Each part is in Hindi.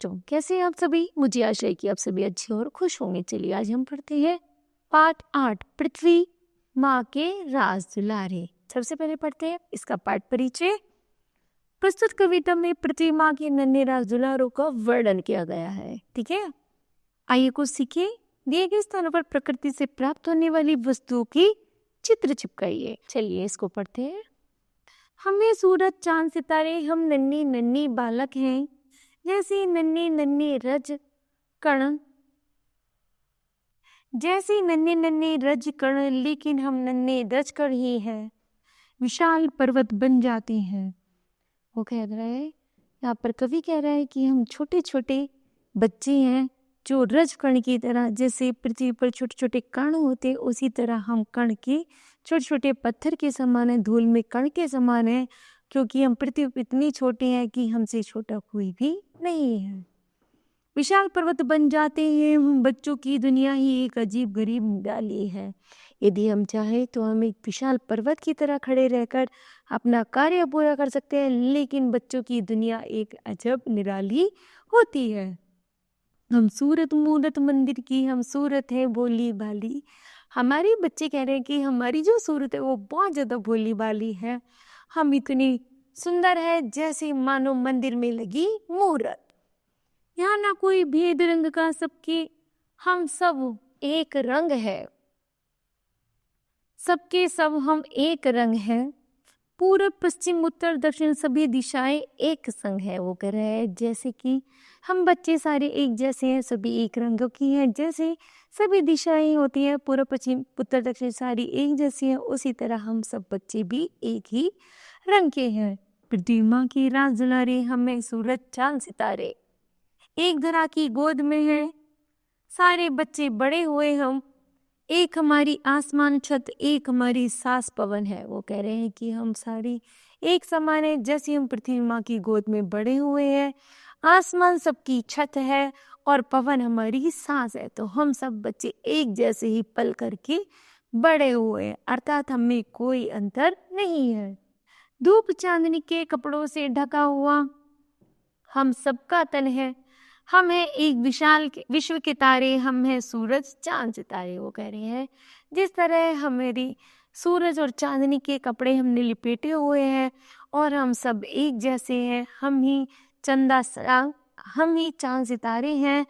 बच्चों, कैसे हैं आप सभी? मुझे आशा है कि आप सभी अच्छे और खुश होंगे। चलिए आज हम पढ़ते हैं पाठ 8 पृथ्वी माँ के राज दुलारे। सबसे पहले पढ़ते हैं इसका पाठ परिचय। प्रस्तुत कविता में पृथ्वी माँ के नन्हे राज दुलारों का वर्णन किया गया है। ठीक है, आइए कुछ सीखे। दिए गए स्थानों पर प्रकृति से प्राप्त होने वाली वस्तुओं की चित्र चिपकाइए। चलिए इसको पढ़ते हैं। हमें सूरज चांद सितारे, हम नन्ही नन्ही बालक हैं, जैसे नन्हे नन्हे रज कण, जैसे नन्हे नन्हे रज कण, लेकिन हम नन्हे रज कण ही हैं, विशाल पर्वत बन जाते हैं। वो कह रहा है, यहाँ पर कवि कह रहा है कि हम छोटे छोटे बच्चे हैं जो रज कण की तरह, जैसे पृथ्वी पर छोटे छोटे कण होते उसी तरह हम कण के छोटे छोटे पत्थर के समान है, धूल में कण के समान है, क्योंकि हम पृथ्वी पर इतनी छोटे हैं कि हमसे छोटा कोई भी नहीं है। विशाल पर्वत बन जाते हैं, हम बच्चों की दुनिया ही एक अजीब गरीब निराली है। यदि हम चाहें तो हम एक विशाल पर्वत की तरह खड़े रहकर अपना कार्य पूरा कर सकते हैं, लेकिन बच्चों की दुनिया एक अजब निराली होती है। हम सूरत मूरत मंदिर की, हम सूरत है भोली भाली। हमारे बच्चे कह रहे हैं कि हमारी जो सूरत है वो बहुत ज़्यादा भोली भाली है, हम इतनी सुंदर है जैसे मानो मंदिर में लगी मूरत। यहाँ ना कोई भेद रंग का, सबके हम सब एक रंग है, सबके सब हम एक रंग है। पूर्व पश्चिम उत्तर दक्षिण सभी दिशाएं एक संग है। वो कह रहा है जैसे कि हम बच्चे सारे एक जैसे हैं, सभी एक रंग की हैं, जैसे सभी दिशाएं होती हैं पूर्व पश्चिम उत्तर दक्षिण सारी एक जैसी हैं, उसी तरह हम सब बच्चे भी एक ही रंग के हैं। पृथ्वी माँ की राज दुलारे, हमें सूरज चांद सितारे एक धरा की गोद में है, सारे बच्चे बड़े हुए हम, एक हमारी आसमान छत, एक हमारी सांस पवन है। वो कह रहे हैं कि हम सारी एक समान है, जैसे हम पृथ्वी माँ की गोद में बड़े हुए हैं, आसमान सबकी छत है और पवन हमारी सांस है, तो हम सब बच्चे एक जैसे ही पल करके बड़े हुए हैं, अर्थात हमें कोई अंतर नहीं है। धूप चांदनी के कपड़ों से ढका हुआ हम सबका तन है, हम हैं एक विशाल विश्व के तारे, हम हैं सूरज चांद सितारे। वो कह रहे हैं जिस तरह हमारी सूरज और चांदनी के कपड़े हमने लिपेटे हुए हैं और हम सब एक जैसे हैं, हम ही चंदा सरांग, हम ही चांद सितारे हैं,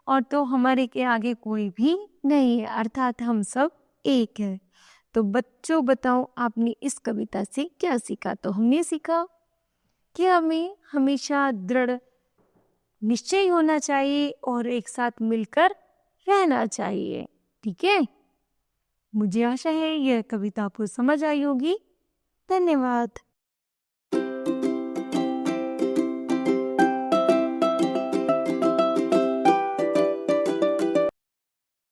और तो हमारे के आगे कोई भी नहीं है, अर्थात हम सब एक है। तो बच्चों बताओ आपने इस कविता से क्या सीखा? तो हमने सीखा कि हमें हमेशा दृढ़ निश्चय होना चाहिए और एक साथ मिलकर रहना चाहिए। ठीक है, मुझे आशा है यह कविता आपको समझ आई होगी। धन्यवाद।